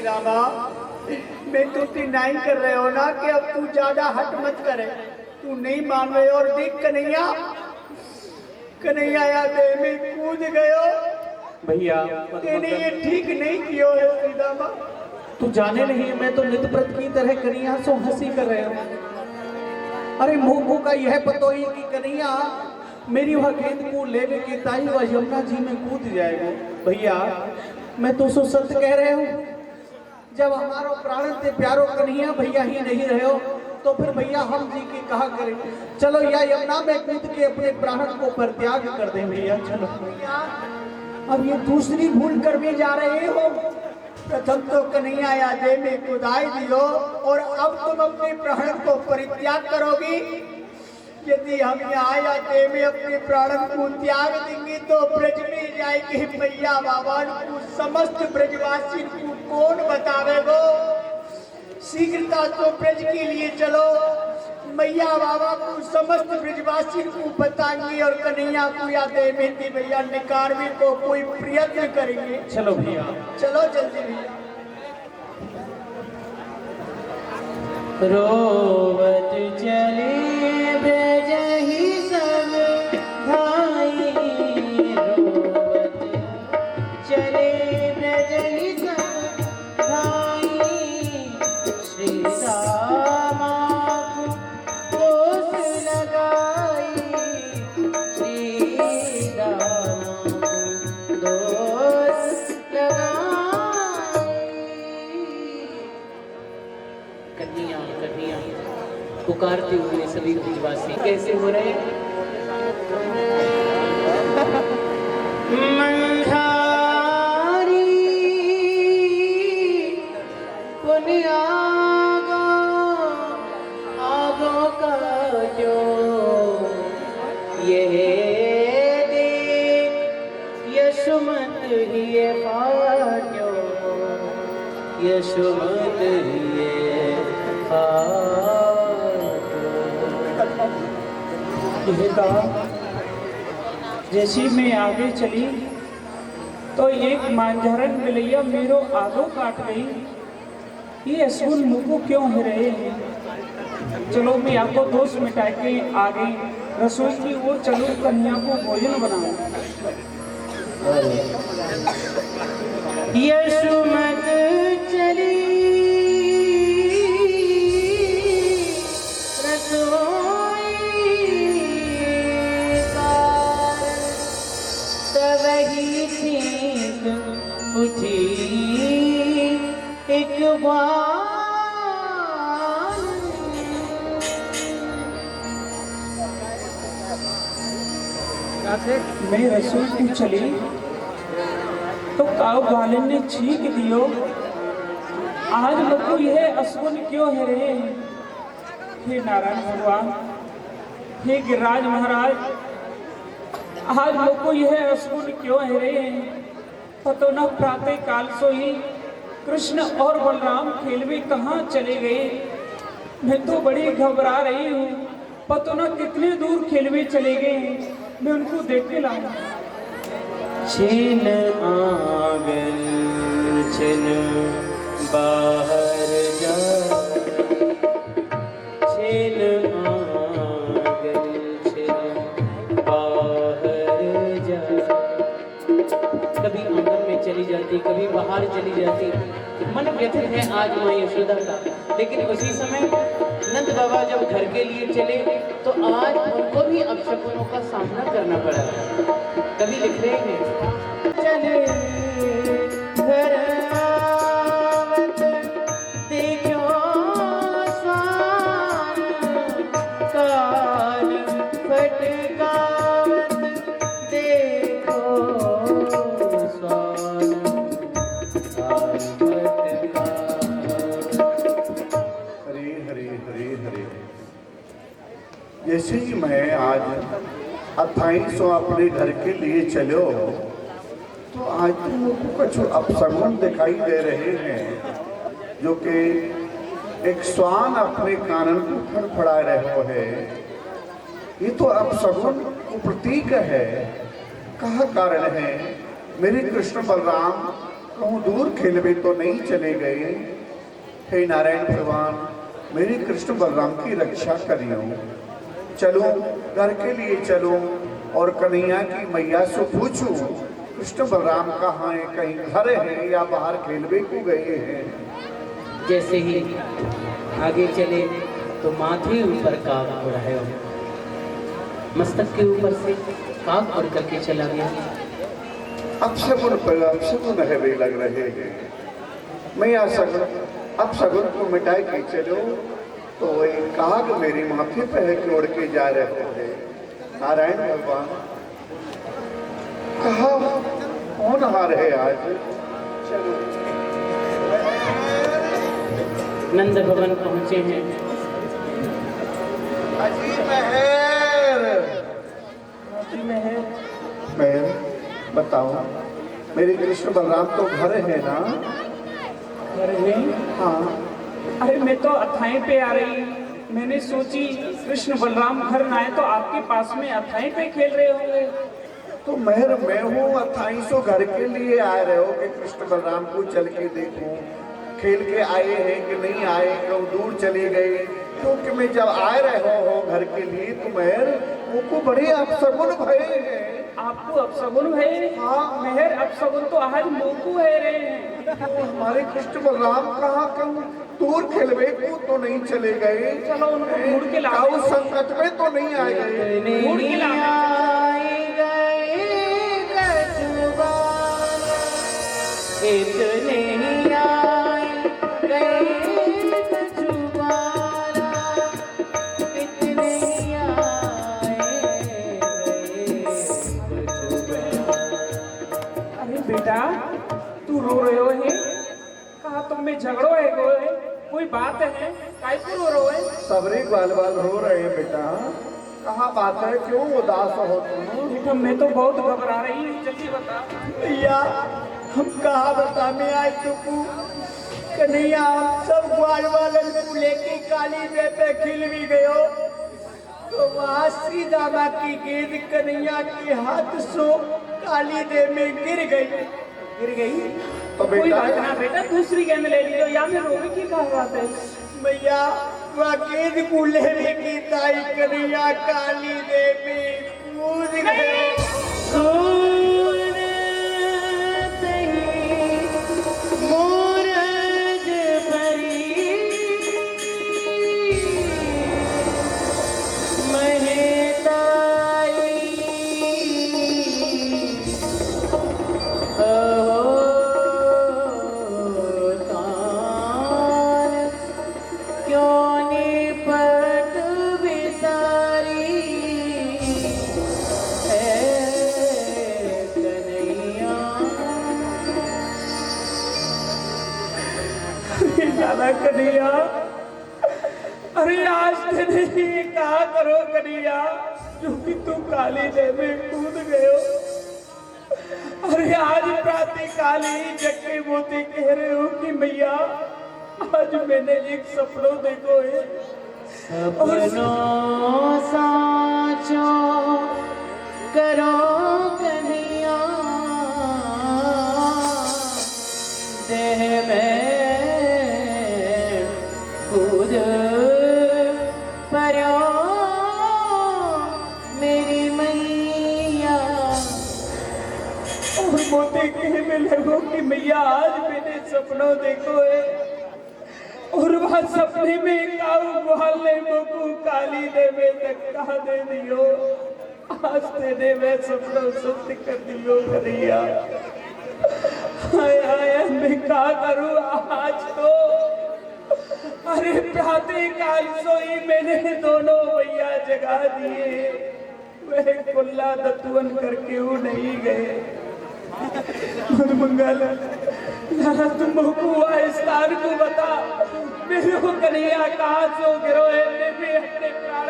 रामा, मैं तुझसे नहीं कर रहे हो ना कि अब तू ज्यादा हट मत करे। तू नहीं मान रहे और देख कन्हैया, कन्हैया या दे में कूद गयो। भैया तेने ये ठीक नहीं कियो है श्री रामा। तू जाने नहीं, मैं तो नित प्रत की तरह कन्हैया सो हंसी कर रहे हो। अरे मुंह का यह पतो ही कि कन्हैया मेरी वह गेंद को लेवे के ताई वह यमुना जी में कूद जाएगा। भैया मैं तो सो सत्य कह रहे हूँ, जब हमारो प्राण से प्यारो कन्हैया भैया ही नहीं रहे हो तो फिर भैया हम जी की कहा करें। चलो या यमुना में कूद के अपने प्राण को परित्याग कर दें भैया। चलो भैया अब ये दूसरी भूल कर भी जा रहे हो। प्रथम तो कन्हैया या दे में कुदाई दियो और अब तुम अपने प्राण को परित्याग करोगी। यदि हम यहाँ या दे में अपने प्राण को त्याग देंगे तो ब्रज में जाएगी मैया बाबा को समस्त ब्रजवासी को कौन बतावेगो। शीघ्रता तो ब्रज के लिए चलो, मैया बाबा को समस्त ब्रजवासी को बताएंगे और कन्हैया को या दे में भैया निकालने को कोई प्रयत्न करेंगे। चलो भैया, चलो जल्दी भैया। रोवत चले ब्रज ही सब धाई, रोवत चले ब्रज ही सब धाई। श्री रामा को कोस लगाई, श्री रामा को दोष लगाई। कन्हैया कन्हैया पुकारते हुए सभी ब्रजवासी कैसे हो रहे हैं? मंझारी पुण्य आगो का जो ये देख यशोमत ही फाट्यो, यशोमत ही जैसी मैं आगे चली तो एक मांझरन मिलैया मेरो आगो काट गई। ये असूल मुझको क्यों है रहे हैं। चलो मैं आपको दोष मिटा के आ गई रसोई की ओर। चलो कन्या को भोजन बनाओ। यशोमत चली वही ठीक उठी एक बार। मैं रसोई की चली तो काऊ बालन ने छींक दियो। आज लोगों यह अशुभ क्यों है रे। हे नारायण भगवान, हे गिरिराज महाराज, आज लोगों यह अशुभ क्यों है रे। पतो न प्रातः काल सो ही कृष्ण और बलराम खेलवे कहाँ चले गए। मैं तो बड़ी घबरा रही हूँ। पतो न कितने दूर खेलवे चले गए। मैं उनको देखने लाऊं। छिन आंगन छिन बाहर जा, छिन आंगन छिन बाहर जा। कभी आंगन में चली जाती, कभी बाहर चली जाती। मन व्यथित है आज माँ यशोदा का। लेकिन उसी समय नंद बाबा जब घर के लिए चले तो आज उनको भी अपशकुनों का सामना करना पड़ा। कभी लिख रहे हैं चले घर आवत देखो स्वान, कान फटकावत देखो स्वान, कान फटकावत। हरे हरे हरे हरे। जैसे ही मैं आज 28 अपने घर के लिए चलो तो आज तो लोगों को कुछ अपशगुन दिखाई दे रहे हैं, जो कि एक श्वान अपने कानन को फड़फड़ा रहे है। ये तो अपशगुन को प्रतीक है। कहा कारण है मेरे कृष्ण बलराम कहूँ दूर खेलवे तो नहीं चले गए। हे नारायण भगवान, मेरे कृष्ण बलराम की रक्षा करियो। चलो घर के लिए चलो और कन्हैया की मैया से पूछूं कृष्ण बलराम कहाँ है, कहीं घर है या बाहर खेलवे को गए हैं। जैसे ही आगे चले तो माथे ऊपर काग उड़ रहे हो, मस्तक के ऊपर से काग उड़ करके चला गया। अपशगुन हवे लग रहे हैं। मैया सगुन अपशगुन को मिटाई के चलो तो एक काग मेरे माथे पे है कि उड़ के जा रहे थे। नारायण भगवान कहा कौन हार है आज। चलो नंद भवन पहुंचे हैं। अजी मेहर बताओ, मेरे कृष्ण बलराम तो घर है ना। घर में? हाँ। अरे मैं तो अथाई पे आ रही, मैंने सोची कृष्ण बलराम घर ना आए तो आपके पास में अथाई पे खेल रहे होंगे। तो मेहर मैं हूँ 2800 घर के लिए आ रहे हो कि कृष्ण बलराम को चल के देखूं, खेल के आए हैं कि नहीं आए, कब दूर चले गए। क्योंकि मैं जब आ रहे हो घर के लिए तो मेहर उनको बड़े अपशगुन भय है। आपको अपशगुन है? हाँ। मेहर अपशगुन तो आज मोकू है रे। तो हमारे कृष्ण बलराम कहाँ कम दूर खेलवे को तो नहीं चले गए। चलो उनको ढूंढ के लाओ। काऊ संकट में तो नहीं आए गए। ढूंढ के बेटा तू रो रहे हो है? कहा तुम में झगड़ो है कोई बात है? काय को रो रहे हो? सबरे बाल रो रहे हैं बेटा। कहाँ बात है, क्यों उदास हो तुम? बेटा मैं तो बहुत घबरा रही हूँ, जल्दी बता। भैया हम कहाँ बता में आए तुमको कन्हैया, हम सब ग्वाल वालन को लेके काली दे पे खिल भी गयो तो वहाँ सीधा माँ की गेंद कन्हैया के हाथ सो काली दे में गिर गई। तो कोई बेटा बात ना बेटा, दूसरी गेंद ले ली तो या में रोगी की कहा बात है। भैया वह गेंद को लेने की ताई कन्हैया काली दे में कूद गए। कन्हैया अरे आज तेरे कहा करो कन्हैया, जो कि तू काली दे में कूद गयो। अरे आज प्रातः काली जक्के मोती कह रहे हो कि मैया आज मैंने एक सपनों देखो है। सपनों साचो करो कन्हैया, देह में कूद परो मेरी मैया। और मोती कहने लगो कि मैया आज मैंने सपनों देखो है और वह सपने में काऊ गुहाल ने मोकू काली दे में धक्का दे दियो। आज तेने मैं सपनों सत्य कर दियो कन्हैया। हाय हाय मैं क्या करूं आज तो। अरे प्रातः काल सोई मैंने दोनों भैया जगा दिए, वह कुल्ला दत्वन करके वो नहीं गए। मंगल लाला तुम हुआ स्थान को बता, मेरे को कन्हैया कहाँ सो गिरो है, मैं भी अपने प्राण